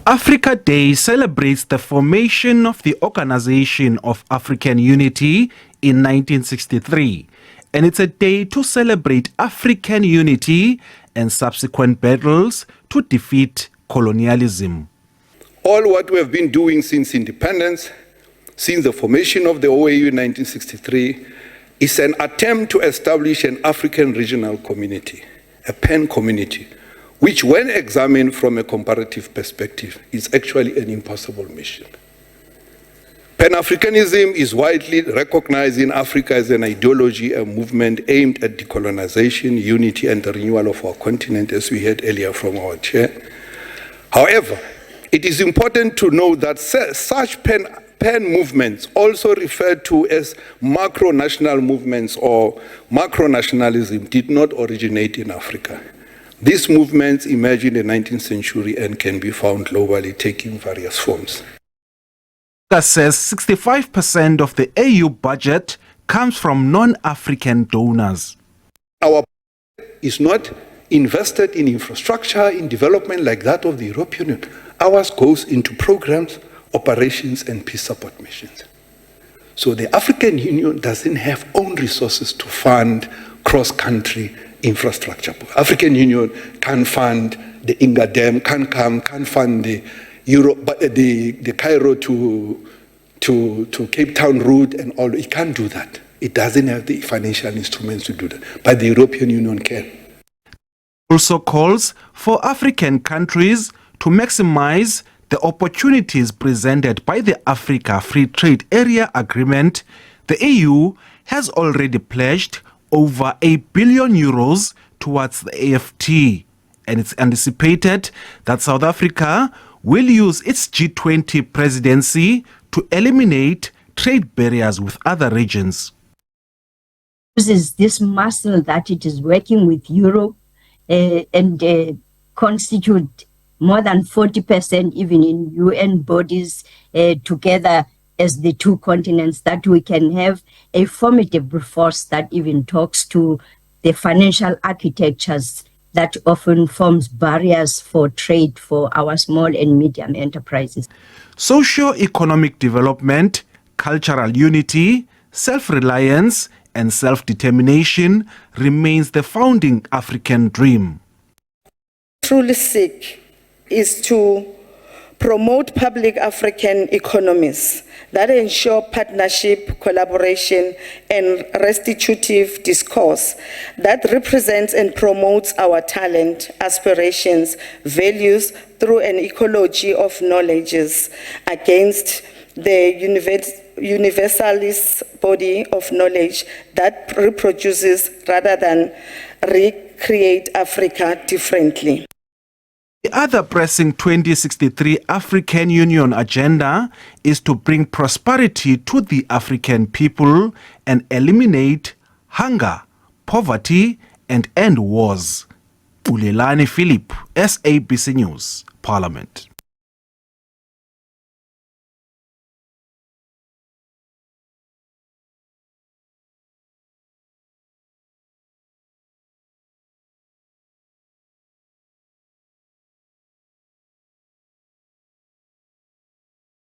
Africa Day celebrates the formation of the Organization of African Unity in 1963, and it's a day to celebrate African unity and subsequent battles to defeat colonialism. All what we have been doing since independence, since the formation of the OAU in 1963, is an attempt to establish an African regional community, a pan-community, which when examined from a comparative perspective is actually an impossible mission. Pan-Africanism is widely recognized in Africa as an ideology, a movement aimed at decolonization, unity, and the renewal of our continent, as we heard earlier from our chair. However, it is important to know that such pan movements, also referred to as macro-national movements or macro-nationalism, did not originate in Africa. These movements emerged in the 19th century and can be found globally, taking various forms. Says 65% of the AU budget comes from non-African donors. Our budget is not invested in infrastructure, in development like that of the European Union. Ours goes into programs, operations, and peace support missions. So the African Union doesn't have own resources to fund cross-country infrastructure. African Union can fund the Inga Dam, can fund the Cairo to Cape Town route and all. It can't do that. It doesn't have the financial instruments to do that. But the European Union can. Also calls for African countries to maximize the opportunities presented by the Africa Free Trade Area Agreement. The EU has already pledged over €1 billion towards the AFT, and it's anticipated that South Africa will use its G20 presidency to eliminate trade barriers with other regions. Uses this muscle that it is working with Europe and constitute more than 40% even in UN bodies together as the two continents, that we can have a formidable force that even talks to the financial architectures that often forms barriers for trade for our small and medium enterprises. Socio-economic development, cultural unity, self-reliance, and self-determination remains the founding African dream. Truly seek is to promote public African economies that ensure partnership, collaboration, and restitutive discourse that represents and promotes our talent, aspirations, values through an ecology of knowledges against the universalist body of knowledge that reproduces rather than recreate Africa differently. The other pressing 2063 African Union agenda is to bring prosperity to the African people and eliminate hunger, poverty, and end wars. Ulelani Philip, SABC News, Parliament.